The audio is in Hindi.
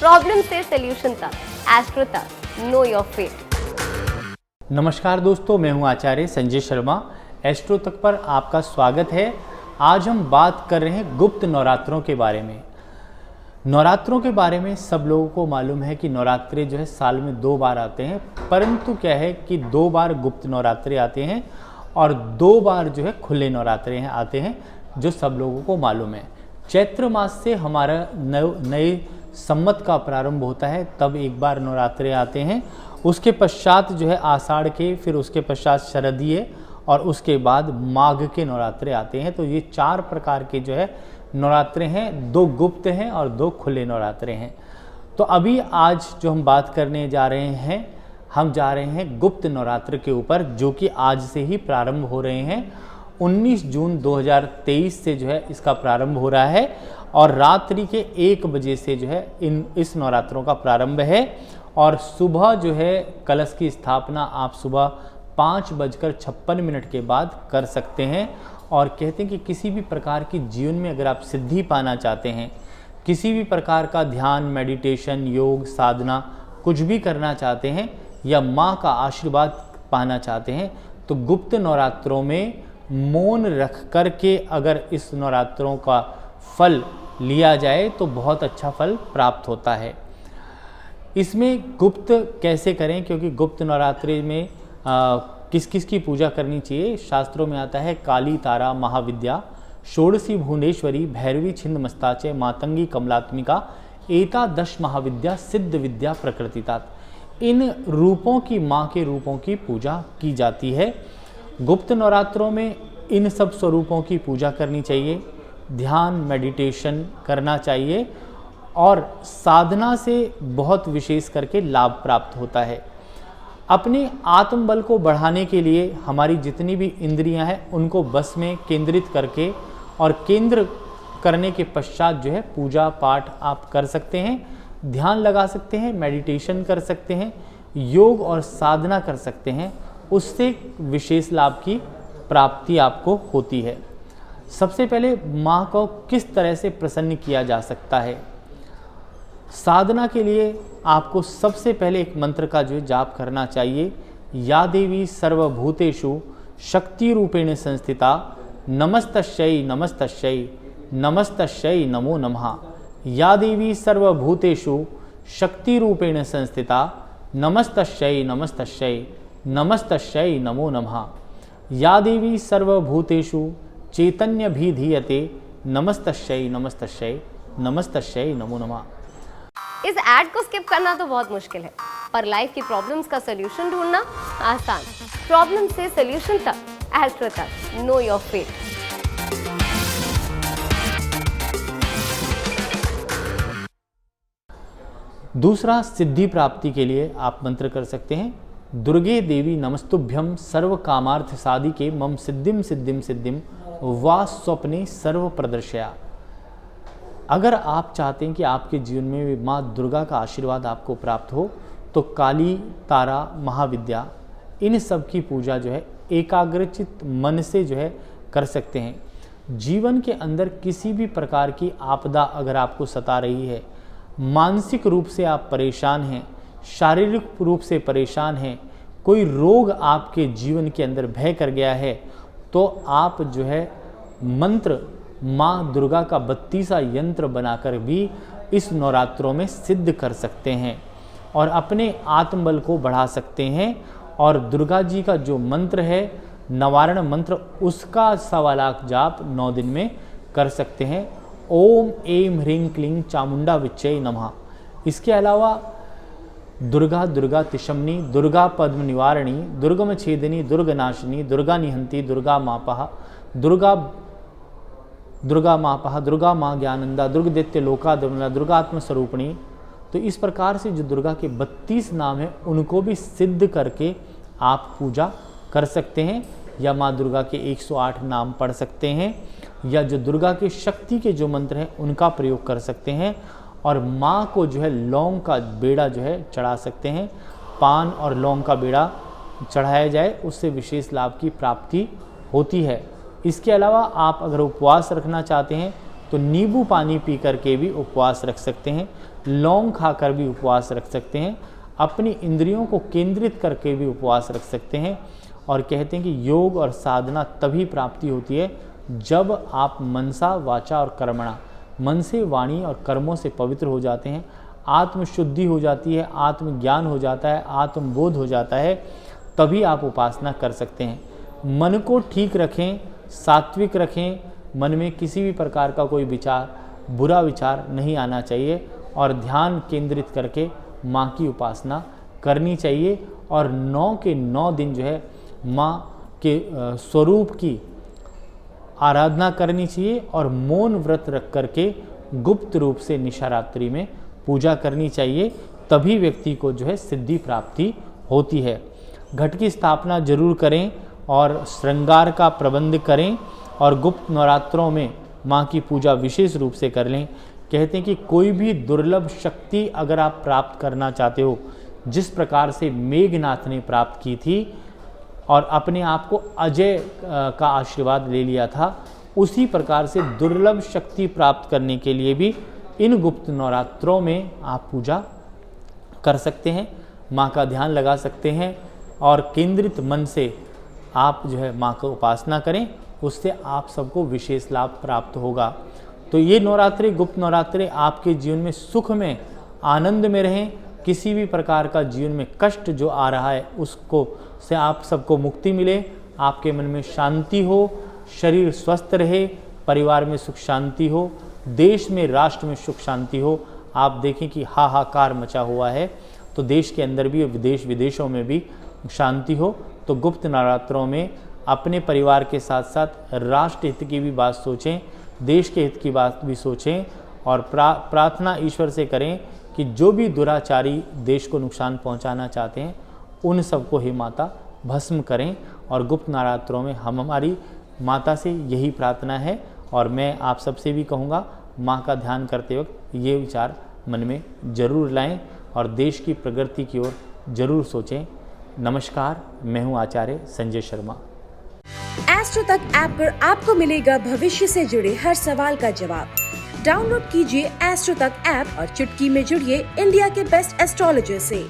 प्रॉब्लम से सॉल्यूशन तक, एस्ट्रो तक, नो योर फेट। नमस्कार दोस्तों, मैं हूं आचार्य संजय शर्मा। एस्ट्रो तक पर आपका स्वागत है। आज हम बात कर रहे हैं गुप्त नवरात्रों के बारे में। नवरात्रों के बारे में सब लोगों को मालूम है कि नवरात्रे जो है साल में 2 बार आते हैं, परंतु क्या है कि 2 बार गुप्त नवरात्रे आते हैं और 2 बार जो है खुले नवरात्रे आते हैं, जो सब लोगों को मालूम है। चैत्र मास से हमारा नए संवत का प्रारंभ होता है, तब एक बार नवरात्रे आते हैं। उसके पश्चात जो है आषाढ़ के, फिर उसके पश्चात शरदीय और उसके बाद माघ के नवरात्रे आते हैं। तो ये 4 प्रकार के जो है नवरात्रे हैं, 2 गुप्त हैं और 2 खुले नवरात्रे हैं। तो अभी आज जो हम बात करने जा रहे हैं, हम जा रहे हैं गुप्त नवरात्र के ऊपर, जो कि आज से ही प्रारंभ हो रहे हैं। 19 जून 2023 से जो है इसका प्रारंभ हो रहा है और रात्रि के 1 बजे से जो है इस नवरात्रों का प्रारंभ है। और सुबह जो है कलश की स्थापना आप सुबह 5:56 के बाद कर सकते हैं। और कहते हैं कि किसी भी प्रकार की जीवन में अगर आप सिद्धि पाना चाहते हैं, किसी भी प्रकार का ध्यान, मेडिटेशन, योग, साधना कुछ भी करना चाहते हैं या माँ का आशीर्वाद पाना चाहते हैं, तो गुप्त नवरात्रों में मौन रख कर के अगर इस नवरात्रों का फल लिया जाए तो बहुत अच्छा फल प्राप्त होता है। इसमें गुप्त कैसे करें, क्योंकि गुप्त नवरात्रि में किस किस की पूजा करनी चाहिए। शास्त्रों में आता है काली, तारा, महाविद्या, षोडशी भुवनेश्वरी, भैरवी, छिंद मस्ताचे, मातंगी, कमलात्मिका, एकादश महाविद्या, सिद्ध विद्या, प्रकृतितात। इन रूपों की, माँ के रूपों की पूजा की जाती है। गुप्त नवरात्रों में इन सब स्वरूपों की पूजा करनी चाहिए, ध्यान, मेडिटेशन करना चाहिए और साधना से बहुत विशेष करके लाभ प्राप्त होता है। अपने आत्मबल को बढ़ाने के लिए हमारी जितनी भी इंद्रियां हैं उनको बस में केंद्रित करके और केंद्र करने के पश्चात जो है पूजा पाठ आप कर सकते हैं, ध्यान लगा सकते हैं, मेडिटेशन कर सकते हैं, योग और साधना कर सकते हैं। उससे विशेष लाभ की प्राप्ति आपको होती है। सबसे पहले माँ को किस तरह से प्रसन्न किया जा सकता है। साधना के लिए आपको सबसे पहले एक मंत्र का जो जाप करना चाहिए। या देवी सर्वभूतेषु शक्ति रूपेण संस्थिता, नमस्तस्यै नमस्तस्यै नमस्तस्यै नमो नमः। या देवी सर्वभूतेषु शक्ति रूपेण संस्थिता, नमस्तस्यै नमस्तस्यै नमस्तस्यै नमो नमः। या देवी सर्वभूतेषु चैतन्य भी धीयते, नमस्तस्यै नमस्तस्यै नमस्तस्यै नमो नमः। इस ऐड को स्किप करना तो बहुत मुश्किल है, पर लाइफ की प्रॉब्लम्स का सॉल्यूशन ढूंढना आसान। प्रॉब्लम से सॉल्यूशन तक, एस्ट्रो तक, नो योर फेट। दूसरा, सिद्धि प्राप्ति के लिए आप मंत्र कर सकते हैं। दुर्गे देवी नमस्तुभ्यं सर्व कामार्थ साधिके, मम सिद्धिम सिद्धिम सिद्धिम वा स्वप्ने सर्व प्रदर्शया। अगर आप चाहते हैं कि आपके जीवन में भी माँ दुर्गा का आशीर्वाद आपको प्राप्त हो, तो काली, तारा, महाविद्या, इन सब की पूजा जो है एकाग्रचित मन से जो है कर सकते हैं। जीवन के अंदर किसी भी प्रकार की आपदा अगर आपको सता रही है, मानसिक रूप से आप परेशान हैं, शारीरिक रूप से परेशान हैं, कोई रोग आपके जीवन के अंदर भय कर गया है, तो आप जो है मंत्र माँ दुर्गा का 32वां यंत्र बनाकर भी इस नवरात्रों में सिद्ध कर सकते हैं और अपने आत्मबल को बढ़ा सकते हैं। और दुर्गा जी का जो मंत्र है, नवारण मंत्र, उसका 1.25 लाख जाप 9 दिन में कर सकते हैं। ओम ऐं ह्रीं क्लीं चामुंडा विच्चै नमः। इसके अलावा दुर्गा, दुर्गा तिशमनी, दुर्गा पद्म निवारणी, दुर्गम छेदिनी, दुर्गनाशिनी, दुर्गा निहंती, दुर्गा मापः, दुर्गा मापः, दुर्गा माँ ज्ञानंदा, दुर्गदैत्य लोकादमना, दुर्गात्म स्वरूपिणी। तो इस प्रकार से जो दुर्गा के 32 नाम हैं उनको भी सिद्ध करके आप पूजा कर सकते हैं, या माँ दुर्गा के 108 नाम पढ़ सकते हैं, या जो दुर्गा के शक्ति के जो मंत्र हैं उनका प्रयोग कर सकते हैं। और माँ को जो है लौंग का बेड़ा जो है चढ़ा सकते हैं। पान और लौंग का बेड़ा चढ़ाया जाए, उससे विशेष लाभ की प्राप्ति होती है। इसके अलावा आप अगर उपवास रखना चाहते हैं तो नींबू पानी पी करके भी उपवास रख सकते हैं। लौंग खाकर भी उपवास रख सकते हैं, अपनी इंद्रियों को केंद्रित करके भी उपवास रख सकते हैं। और कहते हैं कि योग और साधना तभी प्राप्ति होती है जब आप मनसा वाचा और कर्मणा, मन से, वाणी और कर्मों से पवित्र हो जाते हैं, आत्मशुद्धि हो जाती है, आत्मज्ञान हो जाता है, आत्मबोध हो जाता है, तभी आप उपासना कर सकते हैं। मन को ठीक रखें, सात्विक रखें, मन में किसी भी प्रकार का कोई विचार, बुरा विचार नहीं आना चाहिए और ध्यान केंद्रित करके माँ की उपासना करनी चाहिए। और 9 के 9 दिन जो है माँ के स्वरूप की आराधना करनी चाहिए और मौन व्रत रख करके गुप्त रूप से निशारात्रि में पूजा करनी चाहिए, तभी व्यक्ति को जो है सिद्धि प्राप्ति होती है। घट की स्थापना जरूर करें और श्रृंगार का प्रबंध करें और गुप्त नवरात्रों में माँ की पूजा विशेष रूप से कर लें। कहते हैं कि कोई भी दुर्लभ शक्ति अगर आप प्राप्त करना चाहते हो, जिस प्रकार से मेघनाथ ने प्राप्त की थी और अपने आप को अजय का आशीर्वाद ले लिया था, उसी प्रकार से दुर्लभ शक्ति प्राप्त करने के लिए भी इन गुप्त नवरात्रों में आप पूजा कर सकते हैं, माँ का ध्यान लगा सकते हैं और केंद्रित मन से आप जो है माँ का उपासना करें, उससे आप सबको विशेष लाभ प्राप्त होगा। तो ये नवरात्रि, गुप्त नवरात्रि आपके जीवन में सुख में, आनंद में रहें। किसी भी प्रकार का जीवन में कष्ट जो आ रहा है उसको से आप सबको मुक्ति मिले, आपके मन में शांति हो, शरीर स्वस्थ रहे, परिवार में सुख शांति हो, देश में, राष्ट्र में सुख शांति हो। आप देखें कि हाहाकार मचा हुआ है, तो देश के अंदर भी, विदेश विदेशों में भी शांति हो। तो गुप्त नवरात्रों में अपने परिवार के साथ साथ राष्ट्र हित की भी बात सोचें, देश के हित की बात भी सोचें और प्रार्थना ईश्वर से करें कि जो भी दुराचारी देश को नुकसान पहुंचाना चाहते हैं उन सबको हे माता भस्म करें। और गुप्त नवरात्रों में हमारी माता से यही प्रार्थना है और मैं आप सबसे भी कहूँगा माँ का ध्यान करते वक्त ये विचार मन में जरूर लाएं और देश की प्रगति की ओर जरूर सोचें। नमस्कार, मैं हूँ आचार्य संजय शर्मा। एस्ट्रो तक ऐप पर आपको मिलेगा भविष्य से जुड़े हर सवाल का जवाब। डाउनलोड कीजिए एस्ट्रो तक ऐप और चुटकी में जुड़िए इंडिया के बेस्ट एस्ट्रोलॉजर से।